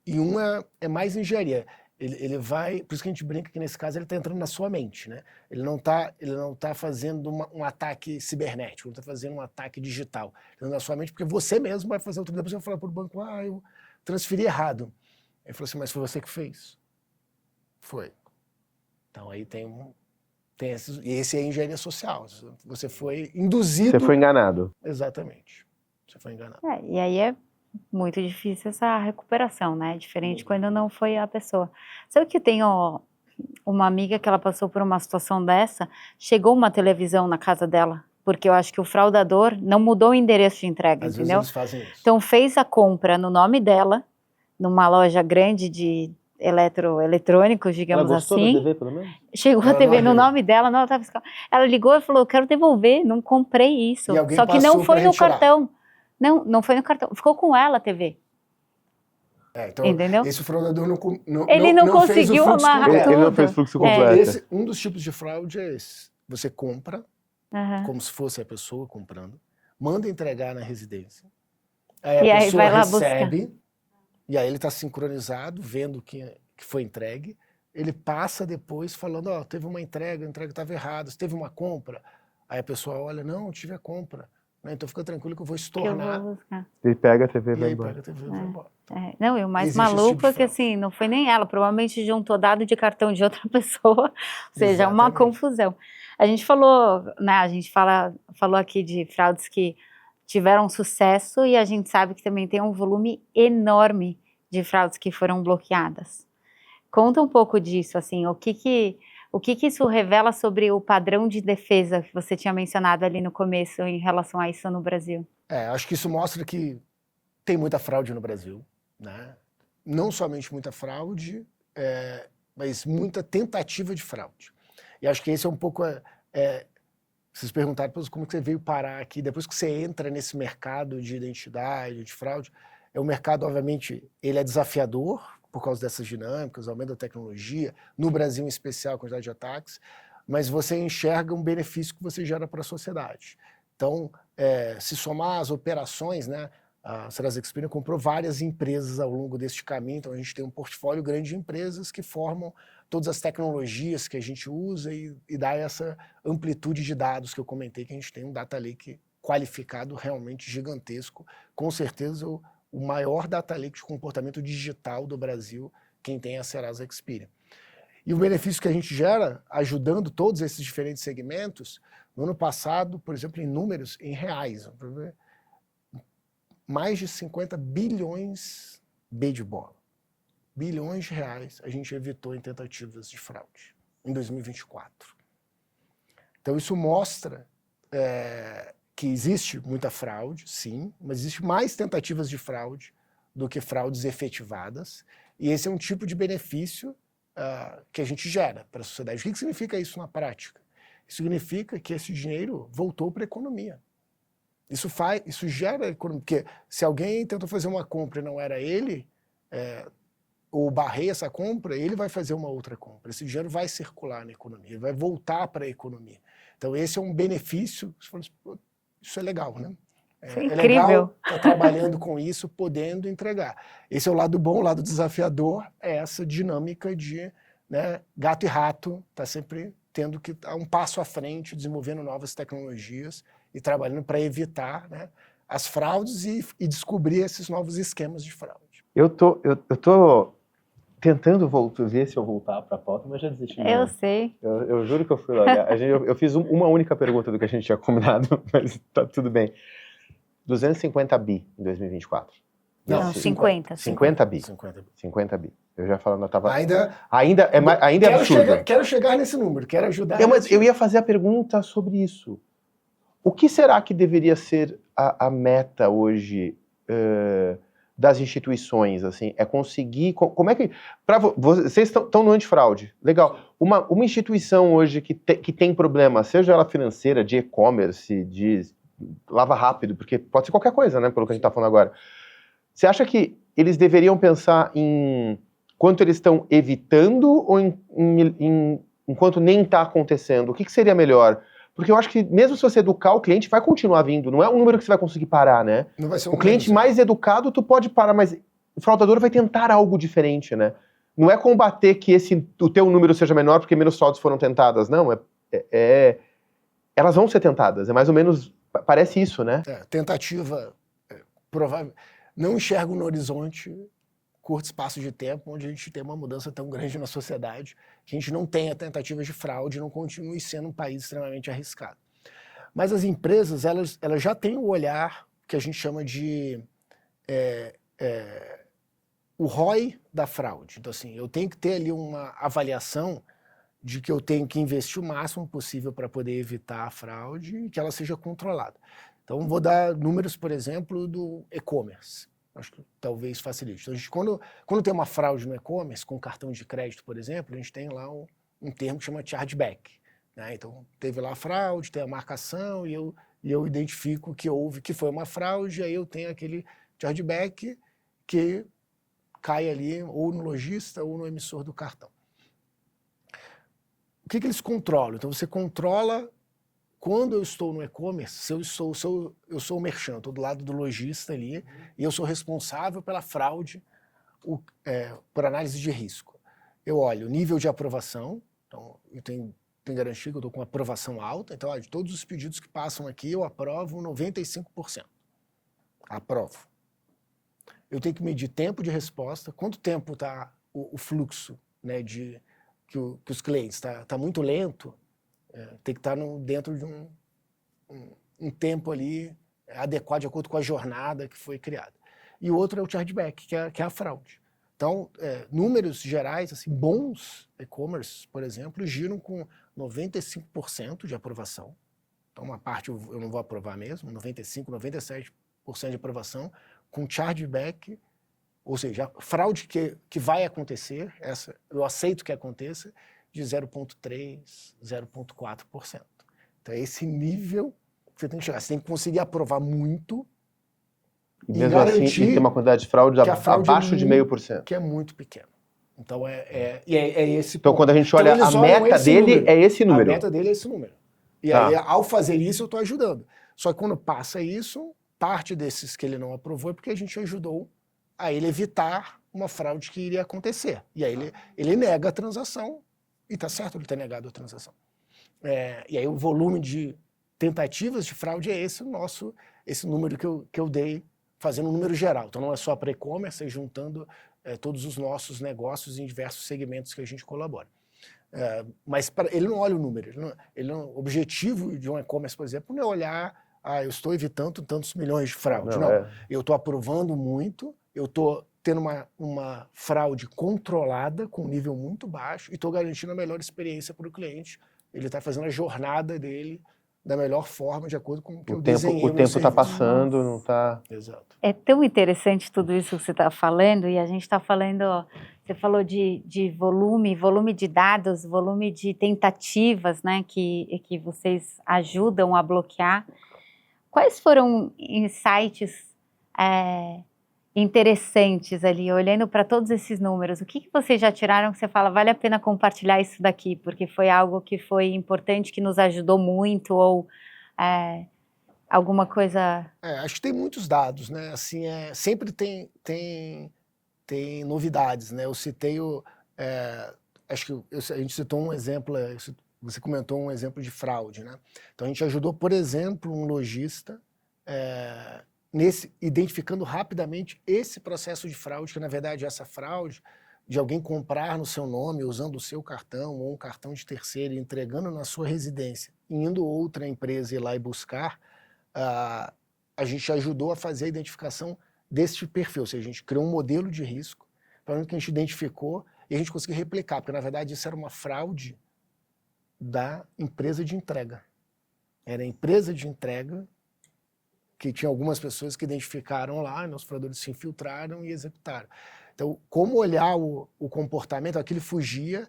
e um é mais engenharia. Ele vai, por isso que a gente brinca que nesse caso ele está entrando na sua mente, né? Ele não tá fazendo um ataque cibernético, ele está fazendo um ataque digital. Entrando na sua mente, porque você mesmo vai fazer outro dia, você vai falar para o banco, eu transferi errado. Ele falou assim, mas foi você que fez? Foi. Então aí esse é a engenharia social. Você foi induzido. Você foi enganado. Exatamente. Você foi enganado. E aí é muito difícil essa recuperação, né? Diferente quando não foi a pessoa. Sabe que eu tenho uma amiga que ela passou por uma situação dessa, chegou uma televisão na casa dela, porque eu acho que o fraudador não mudou o endereço de entrega, Às entendeu? vezes eles fazem isso. Então fez a compra no nome dela, numa loja grande de eletrônicos, digamos ela gostou assim. Da TV, pelo menos? Chegou a TV no nome dela, não, ela ligou e falou, quero devolver, não comprei isso. Só que não foi no cartão. Não foi no cartão, ficou com ela a TV. Então, entendeu? Esse fraudador não conseguiu amarrar tudo. Ele não fez fluxo completo. Um dos tipos de fraude é esse. você compra, Aham. como se fosse a pessoa comprando, manda entregar na residência. Aí E a aí pessoa vai lá buscar. recebe, e aí ele está sincronizado, vendo que foi entregue. Ele passa depois falando, ó, teve uma entrega, a entrega estava errada, teve uma compra. Aí a pessoa olha, não, tive a compra. Né? Então fica tranquilo que eu vou Que eu estornar. vou buscar. Ele pega a TV e E vai aí embora. pega a TV e vai embora. Não, e o mais Existe esse maluco tipo de é que fraude. assim, não foi nem ela, provavelmente juntou dado de cartão de outra pessoa, ou seja, uma Exatamente. confusão. A gente falou, né, falou aqui de fraudes que tiveram sucesso e a gente sabe que também tem um volume enorme de fraudes que foram bloqueadas. Conta um pouco disso, assim, o que isso revela sobre o padrão de defesa que você tinha mencionado ali no começo em relação a isso no Brasil? Acho que isso mostra que tem muita fraude no Brasil, né? Não somente muita fraude, mas muita tentativa de fraude. E acho que esse é um pouco... vocês perguntaram como que você veio parar aqui, depois que você entra nesse mercado de identidade, de fraude, o mercado, obviamente, ele é desafiador por causa dessas dinâmicas, aumento da tecnologia, no Brasil em especial, a quantidade de ataques, mas você enxerga um benefício que você gera para a sociedade. Então, se somar as operações, né, a Serasa Experian comprou várias empresas ao longo deste caminho, então a gente tem um portfólio grande de empresas que formam todas as tecnologias que a gente usa e dá essa amplitude de dados que eu comentei, que a gente tem um data lake qualificado realmente gigantesco, com certeza o maior data lake de comportamento digital do Brasil, quem tem é a Serasa Experian. E o benefício que a gente gera, ajudando todos esses diferentes segmentos, no ano passado, por exemplo, em números, em reais, mais de 50 bilhões de bola. Bilhões de reais a gente evitou em tentativas de fraude em 2024. Então isso mostra que existe muita fraude, sim, mas existe mais tentativas de fraude do que fraudes efetivadas, e esse é um tipo de benefício que a gente gera para a sociedade. O que significa isso na prática? Isso significa que esse dinheiro voltou para a economia. Isso gera economia, porque se alguém tentou fazer uma compra e não era ele, ou barrei essa compra, ele vai fazer uma outra compra. Esse dinheiro vai circular na economia, vai voltar para a economia. Então esse é um benefício, isso é legal, né? Isso é É incrível. legal estar trabalhando com isso, podendo entregar. Esse é o lado bom, o lado desafiador, é essa dinâmica de, né, gato e rato, tá sempre tendo que estar um passo à frente, desenvolvendo novas tecnologias e trabalhando para evitar, né, as fraudes e descobrir esses novos esquemas de fraude. Eu tô tentando ver se eu voltar para a pauta, mas já desisti. Eu sei. Eu juro que eu fui lá. Eu fiz uma única pergunta do que a gente tinha combinado, mas tá tudo bem. 250 bi em 2024. Não, 50. 50 bi. 50 bi. 50 bi. Eu já falando, eu tava... Ainda é absurdo. Quero chegar nesse número, quero ajudar. Mas eu ia fazer a pergunta sobre isso. O que será que deveria ser a meta hoje das instituições? Assim, é conseguir... Como é que... Vocês estão no antifraude. Legal. Uma instituição hoje que tem problema, seja ela financeira, de e-commerce, de lava rápido, porque pode ser qualquer coisa, né? Pelo que a gente está falando agora. Você acha que eles deveriam pensar em quanto eles estão evitando ou enquanto nem está acontecendo? O que seria melhor? Porque eu acho que mesmo se você educar o cliente, vai continuar vindo. Não é um número que você vai conseguir parar, né? Não vai ser o cliente mais educado, tu pode parar, mas o fraudador vai tentar algo diferente, né? Não é combater que o teu número seja menor porque menos fraudes foram tentadas. Não, elas vão ser tentadas. É mais ou menos... Parece isso, né? Tentativa provável. Não enxergo no horizonte curto espaço de tempo onde a gente tem uma mudança tão grande na sociedade que a gente não tenha tentativas de fraude e não continue sendo um país extremamente arriscado. Mas as empresas, elas já têm o olhar que a gente chama de o ROI da fraude. Então, assim, eu tenho que ter ali uma avaliação de que eu tenho que investir o máximo possível para poder evitar a fraude e que ela seja controlada. Então, vou dar números, por exemplo, do e-commerce. Acho que talvez facilite. Então, a gente, quando tem uma fraude no e-commerce, com cartão de crédito, por exemplo, a gente tem lá um termo que chama chargeback. Né? Então, teve lá a fraude, tem a marcação e eu identifico que foi uma fraude, e aí eu tenho aquele chargeback que cai ali ou no lojista ou no emissor do cartão. o que eles controlam? Então, você controla quando eu estou no e-commerce, se eu sou o merchant, estou do lado do lojista ali, e eu sou responsável pela fraude por análise de risco. Eu olho o nível de aprovação, então eu tenho garantia que eu estou com aprovação alta, então de todos os pedidos que passam aqui, eu aprovo 95%. Aprovo. Eu tenho que medir tempo de resposta, quanto tempo está o fluxo, né, que os clientes está muito lento, tem que estar dentro de um tempo ali adequado, de acordo com a jornada que foi criada. E o outro é o chargeback, que é a fraude. Então, números gerais, assim, bons e-commerce, por exemplo, giram com 95% de aprovação. Então, uma parte eu não vou aprovar mesmo, 95%, 97% de aprovação, com chargeback, ou seja, a fraude que vai acontecer, eu aceito que aconteça, de 0,3%, 0,4%. Então, é esse nível que você tem que chegar. Você tem que conseguir aprovar muito e mesmo assim, tem uma quantidade de fraude abaixo de 0,5%. Que é muito pequeno. Então, é esse Então, ponto. quando a gente olha a meta dele, é esse número. A meta dele é esse número. E aí, ao fazer isso, eu estou ajudando. Só que quando passa isso, parte desses que ele não aprovou é porque a gente ajudou a ele evitar uma fraude que iria acontecer. E aí ele nega a transação, e está certo ele ter negado a transação. E aí o volume de tentativas de fraude é esse número que eu dei, fazendo um número geral. Então não é só para e-commerce, é juntando todos os nossos negócios em diversos segmentos que a gente colabora. Mas ele não olha o número. O objetivo de um e-commerce, por exemplo, não é olhar, eu estou evitando tantos milhões de fraude. Não, eu estou aprovando muito, eu estou tendo uma fraude controlada com um nível muito baixo e estou garantindo a melhor experiência para o cliente. Ele está fazendo a jornada dele da melhor forma, de acordo com o que eu desenhei. O tempo está passando, não está... Exato. É tão interessante tudo isso que você está falando, e a gente está falando, você falou de volume de dados, volume de tentativas, né, que vocês ajudam a bloquear. Quais foram insights interessantes ali, olhando para todos esses números? O que vocês já tiraram que você fala, vale a pena compartilhar isso daqui, porque foi algo que foi importante, que nos ajudou muito, ou alguma coisa... Acho que tem muitos dados, né? Assim, sempre tem novidades, né? Eu citei acho que a gente citou um exemplo, você comentou um exemplo de fraude, né? Então a gente ajudou, por exemplo, um lojista identificando rapidamente esse processo de fraude, que na verdade essa fraude de alguém comprar no seu nome, usando o seu cartão ou um cartão de terceiro, entregando na sua residência, indo outra empresa ir lá e buscar, a gente ajudou a fazer a identificação desse perfil, ou seja, a gente criou um modelo de risco, para que a gente identificou e a gente conseguiu replicar, porque na verdade isso era uma fraude da empresa de entrega. Era a empresa de entrega que tinha algumas pessoas que identificaram lá, os fraudadores se infiltraram e executaram. Então, como olhar o comportamento, aquilo fugia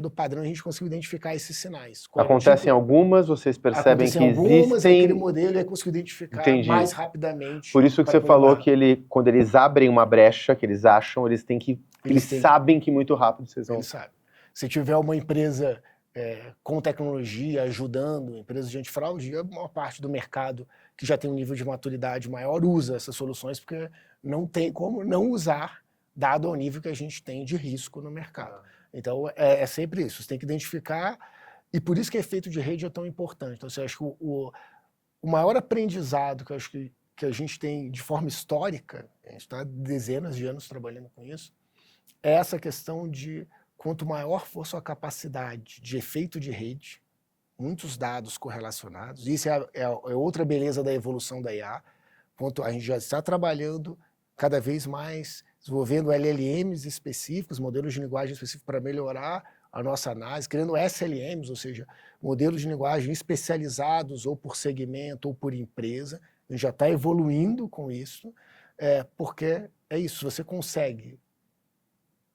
do padrão, a gente conseguiu identificar esses sinais. Acontecem algumas, vocês percebem que existem... Aquele modelo é conseguiu identificar mais rapidamente. Por isso que você falou que quando eles abrem uma brecha, que eles acham, eles sabem que muito rápido vocês vão... Eles sabem. Se tiver uma empresa com tecnologia ajudando, empresas de antifraude, a maior parte do mercado que já tem um nível de maturidade maior usa essas soluções, porque não tem como não usar, dado o nível que a gente tem de risco no mercado. Então, é sempre isso, você tem que identificar, e por isso que o efeito de rede é tão importante. Então, eu acho que o maior aprendizado que eu acho que a gente tem de forma histórica, a gente está dezenas de anos trabalhando com isso, é essa questão de quanto maior for sua capacidade de efeito de rede, muitos dados correlacionados, isso é outra beleza da evolução da IA, quanto a gente já está trabalhando cada vez mais, desenvolvendo LLMs específicos, modelos de linguagem específicos para melhorar a nossa análise, criando SLMs, ou seja, modelos de linguagem especializados ou por segmento ou por empresa. A gente já está evoluindo com isso, porque é isso, você consegue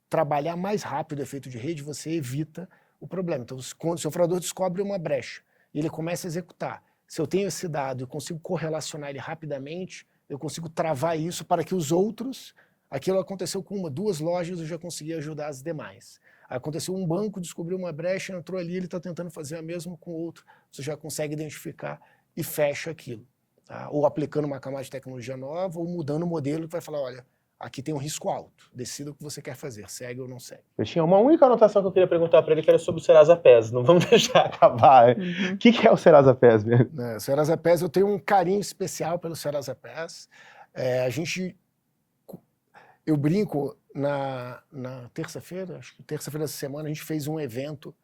trabalhar mais rápido o efeito de rede, você evita o problema. Então, quando o seu fraudador descobre uma brecha e ele começa a executar, se eu tenho esse dado e consigo correlacionar ele rapidamente, eu consigo travar isso para que os outros... Aquilo aconteceu com 1, 2 lojas, eu já consegui ajudar as demais. Aconteceu um banco, descobriu uma brecha, entrou ali, ele está tentando fazer a mesma com outro. Você já consegue identificar e fecha aquilo. Tá? Ou aplicando uma camada de tecnologia nova, ou mudando o modelo que vai falar, olha, aqui tem um risco alto, decida o que você quer fazer, segue ou não segue. Eu tinha uma única anotação que eu queria perguntar para ele, que era sobre o Serasa PES. Não vamos deixar acabar. O que é o Serasa PES mesmo? O Serasa PES, eu tenho um carinho especial pelo Serasa PES. Eu brinco, na terça-feira, acho que terça-feira dessa semana, a gente fez um evento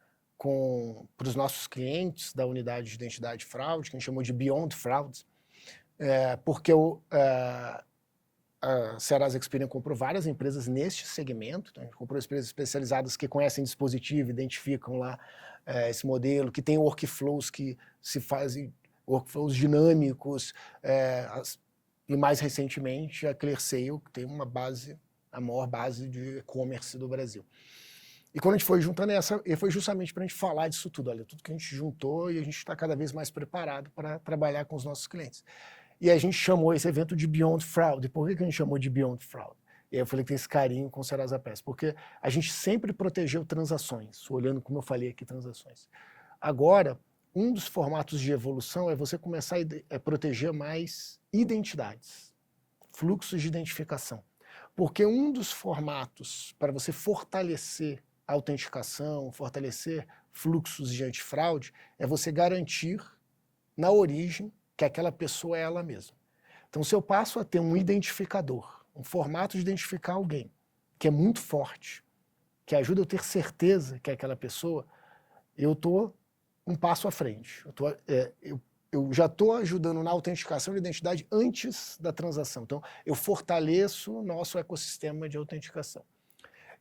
para os nossos clientes da unidade de identidade e fraude, que a gente chamou de Beyond Frauds, porque a Serasa Experian comprou várias empresas neste segmento, então a gente comprou empresas especializadas que conhecem dispositivo, identificam lá esse modelo, que tem workflows que se fazem, workflows dinâmicos, e mais recentemente a ClearSale, que tem a maior base de e-commerce do Brasil. E quando a gente foi juntando foi justamente para a gente falar disso tudo, olha, tudo que a gente juntou e a gente está cada vez mais preparado para trabalhar com os nossos clientes. E a gente chamou esse evento de Beyond Fraud. E por que a gente chamou de Beyond Fraud? E aí eu falei que tem esse carinho com o Serasa PES, porque a gente sempre protegeu transações, olhando como eu falei aqui, transações. Agora, um dos formatos de evolução é você começar a proteger mais identidades, fluxos de identificação. Porque um dos formatos para você fortalecer a autenticação, fortalecer fluxos de antifraude, é você garantir na origem que aquela pessoa é ela mesma. Então, se eu passo a ter um identificador, um formato de identificar alguém, que é muito forte, que ajuda eu ter certeza que é aquela pessoa, eu estou um passo à frente. Eu já estou ajudando na autenticação de identidade antes da transação. Então, eu fortaleço o nosso ecossistema de autenticação.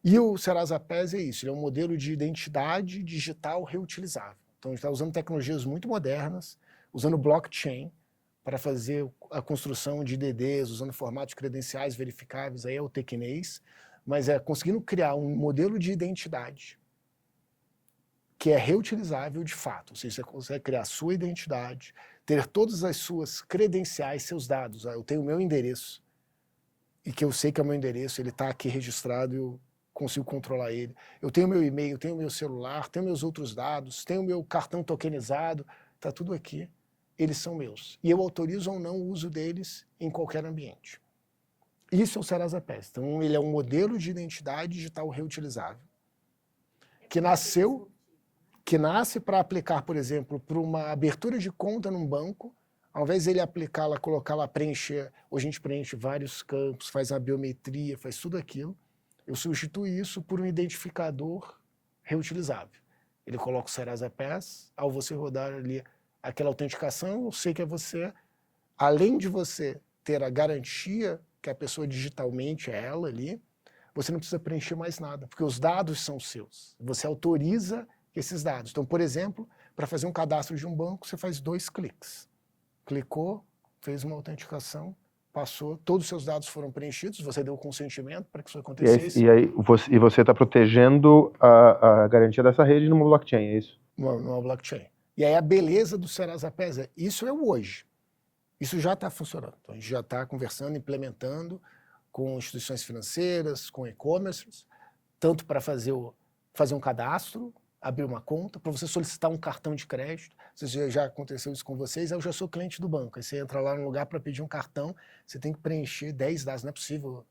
E o Serasa PES é isso, ele é um modelo de identidade digital reutilizável. Então, a gente está usando tecnologias muito modernas, usando blockchain para fazer a construção de IDDs, usando formatos credenciais verificáveis, aí é o tequinês, mas conseguindo criar um modelo de identidade que é reutilizável de fato. Ou seja, você consegue criar a sua identidade, ter todas as suas credenciais, seus dados. Eu tenho o meu endereço, e que eu sei que é o meu endereço, ele está aqui registrado, eu consigo controlar ele. Eu tenho meu e-mail, tenho meu celular, tenho meus outros dados, tenho meu cartão tokenizado, está tudo aqui. Eles são meus. E eu autorizo ou não o uso deles em qualquer ambiente. Isso é o Serasa PES. Então, ele é um modelo de identidade digital reutilizável, que nasce para aplicar, por exemplo, para uma abertura de conta num banco, ao invés de ele aplicar lá, colocar lá, preencher, hoje a gente preenche vários campos, faz uma biometria, faz tudo aquilo, eu substituo isso por um identificador reutilizável. Ele coloca o Serasa PES, ao você rodar ali aquela autenticação, eu sei que é você, além de você ter a garantia que a pessoa digitalmente é ela ali, você não precisa preencher mais nada, porque os dados são seus. Você autoriza esses dados. Então, por exemplo, para fazer um cadastro de um banco, você faz 2 cliques. Clicou, fez uma autenticação, passou, todos os seus dados foram preenchidos, você deu consentimento para que isso acontecesse. E você está protegendo a garantia dessa rede numa blockchain, é isso? Numa blockchain. E aí a beleza do Serasa PES isso é o hoje. Isso já está funcionando. Então, a gente já está conversando, implementando com instituições financeiras, com e-commerce, tanto para fazer um cadastro, abrir uma conta, para você solicitar um cartão de crédito. Se já aconteceu isso com vocês, eu já sou cliente do banco. Aí você entra lá no lugar para pedir um cartão, você tem que preencher 10 dados, não é possível.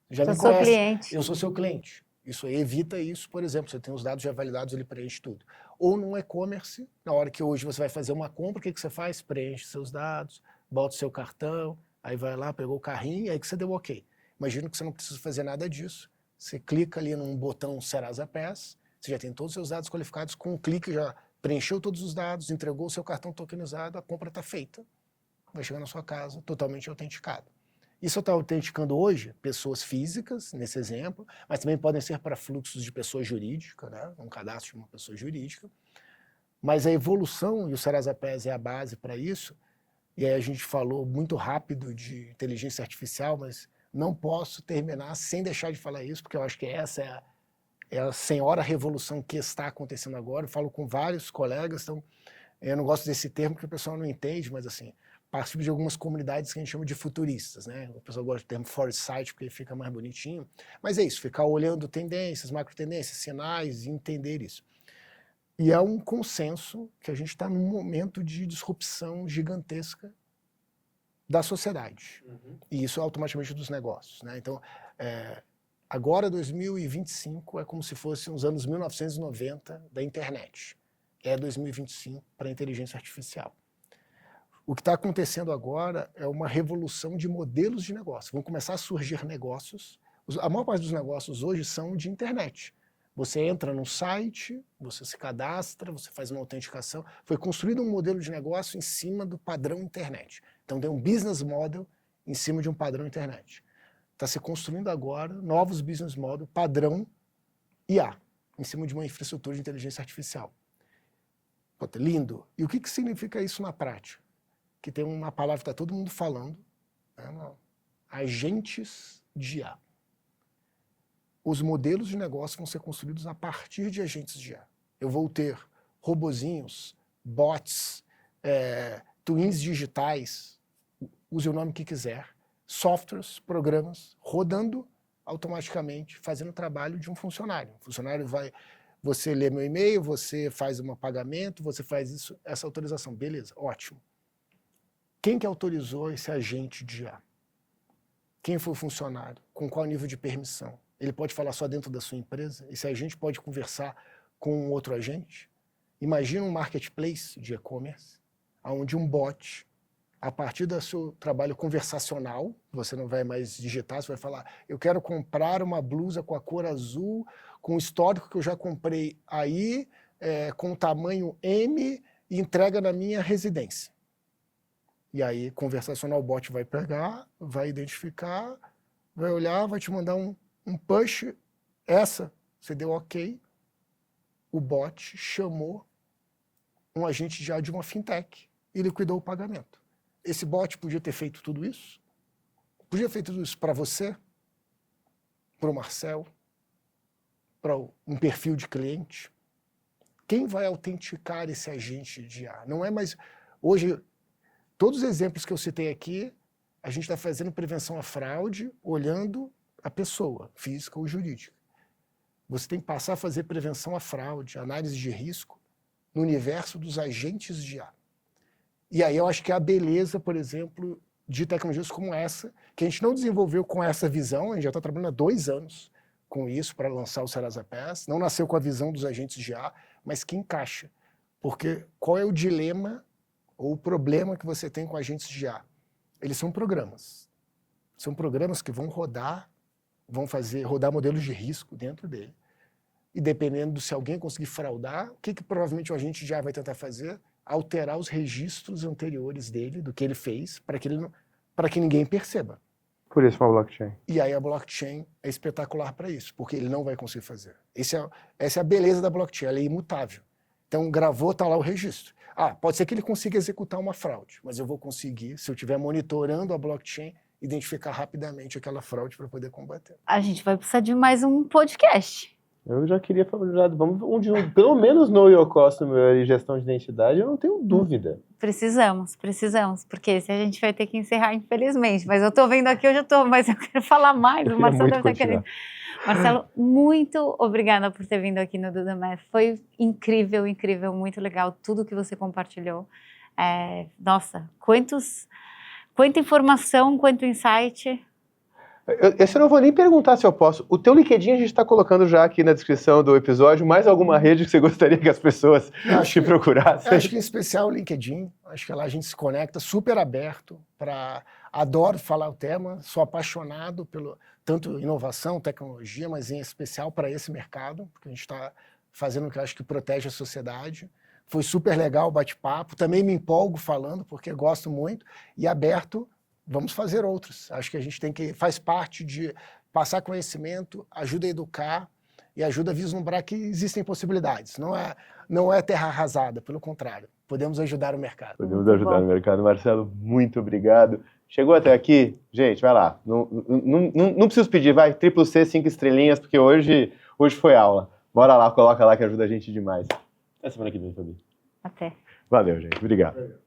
Já me conhece, cliente. Eu sou seu cliente. Isso aí evita isso, por exemplo, você tem os dados já validados, ele preenche tudo. Ou num e-commerce, na hora que hoje você vai fazer uma compra, o que você faz? Preenche seus dados, bota o seu cartão, aí vai lá, pegou o carrinho, aí que você deu ok. Imagina que você não precisa fazer nada disso. Você clica ali num botão Serasa PES, você já tem todos os seus dados qualificados, com um clique já preencheu todos os dados, entregou o seu cartão tokenizado, a compra está feita. Vai chegar na sua casa totalmente autenticado. Isso está autenticando hoje pessoas físicas, nesse exemplo, mas também podem ser para fluxos de pessoa jurídica, né? Um cadastro de uma pessoa jurídica. Mas a evolução, e o Serasa PES é a base para isso, e aí a gente falou muito rápido de inteligência artificial, mas não posso terminar sem deixar de falar isso, porque eu acho que essa é a senhora revolução que está acontecendo agora. Eu falo com vários colegas, então eu não gosto desse termo porque o pessoal não entende, mas assim, participo de algumas comunidades que a gente chama de futuristas, né? O pessoal gosta do termo foresight porque fica mais bonitinho. Mas é isso, ficar olhando tendências, macro-tendências, sinais e entender isso. E é um consenso que a gente está num momento de disrupção gigantesca da sociedade. E isso automaticamente dos negócios, né? Então, agora 2025 é como se fosse os anos 1990 da internet. É 2025 para a inteligência artificial. O que está acontecendo agora é uma revolução de modelos de negócio. Vão começar a surgir negócios. A maior parte dos negócios hoje são de internet. Você entra no site, você se cadastra, você faz uma autenticação. Foi construído um modelo de negócio em cima do padrão internet. Então tem um business model em cima de um padrão internet. Está se construindo agora novos business model padrão IA, em cima de uma infraestrutura de inteligência artificial. Puta, lindo. E o que significa isso na prática? Que tem uma palavra que está todo mundo falando, né? Agentes de IA. Os modelos de negócio vão ser construídos a partir de agentes de IA. Eu vou ter robozinhos, bots, twins digitais, use o nome que quiser, softwares, programas, rodando automaticamente, fazendo o trabalho de um funcionário. O funcionário vai, você lê meu e-mail, você faz um pagamento, você faz isso, essa autorização. Beleza, ótimo. Quem que autorizou esse agente de IA? Quem foi o funcionário? Com qual nível de permissão? Ele pode falar só dentro da sua empresa? Esse agente pode conversar com um outro agente? Imagina um marketplace de e-commerce, onde um bot, a partir do seu trabalho conversacional, você não vai mais digitar, você vai falar, eu quero comprar uma blusa com a cor azul, com o histórico que eu já comprei aí, com o tamanho M, e entrega na minha residência. E aí, conversacional, o bot vai pegar, vai identificar, vai olhar, vai te mandar um push, você deu ok, o bot chamou um agente já de uma fintech e liquidou o pagamento. Esse bot podia ter feito tudo isso? Podia ter feito tudo isso para você, para o Marcel, para um perfil de cliente? Quem vai autenticar esse agente de IA? Não é mais... Hoje, todos os exemplos que eu citei aqui, a gente está fazendo prevenção à fraude olhando a pessoa, física ou jurídica. Você tem que passar a fazer prevenção à fraude, análise de risco, no universo dos agentes de IA. E aí eu acho que é a beleza, por exemplo, de tecnologias como essa, que a gente não desenvolveu com essa visão, a gente já está trabalhando há 2 anos com isso para lançar o Serasa Pass, não nasceu com a visão dos agentes de IA, mas que encaixa. Porque qual é o dilema ou o problema que você tem com agentes de IA? Eles são programas. São programas que vão rodar, rodar modelos de risco dentro dele. E dependendo se alguém conseguir fraudar, o que provavelmente o agente de IA vai tentar fazer? Alterar os registros anteriores dele, do que ele fez, para que ninguém perceba. Por isso uma blockchain. E aí a blockchain é espetacular para isso, porque ele não vai conseguir fazer. Essa é a beleza da blockchain, ela é imutável. Então gravou, está lá o registro. Pode ser que ele consiga executar uma fraude, mas eu vou conseguir, se eu estiver monitorando a blockchain, identificar rapidamente aquela fraude para poder combater. A gente vai precisar de mais um podcast. Eu já queria falar, vamos pelo menos Know Your Customer e gestão de identidade, eu não tenho dúvida. Precisamos, porque esse a gente vai ter que encerrar, infelizmente. Mas eu tô vendo aqui, mas eu quero falar mais. O Marcelo deve estar querendo. Marcelo, muito obrigada por ter vindo aqui no Dudameth. Foi incrível, muito legal tudo que você compartilhou. Nossa, quanta informação, quanto insight. Esse eu não vou nem perguntar se eu posso. O teu LinkedIn a gente está colocando já aqui na descrição do episódio. Mais alguma rede que você gostaria que as pessoas te procurassem? Acho que em especial o LinkedIn. Acho que lá a gente se conecta super aberto. Adoro falar o tema. Sou apaixonado pelo tanto inovação, tecnologia, mas em especial para esse mercado, porque a gente está fazendo o que eu acho que protege a sociedade. Foi super legal o bate-papo. Também me empolgo falando, porque gosto muito. E aberto, vamos fazer outros. Acho que a gente faz parte de passar conhecimento, ajuda a educar e ajuda a vislumbrar que existem possibilidades. Não é terra arrasada, pelo contrário. Podemos ajudar o mercado. Podemos ajudar o mercado. Marcelo, muito obrigado. Chegou até aqui? Gente, vai lá. Não preciso pedir, vai. C, 5 estrelinhas, porque hoje foi aula. Bora lá, coloca lá que ajuda a gente demais. Até semana que vem, Fabi. Até. Valeu, gente. Obrigado.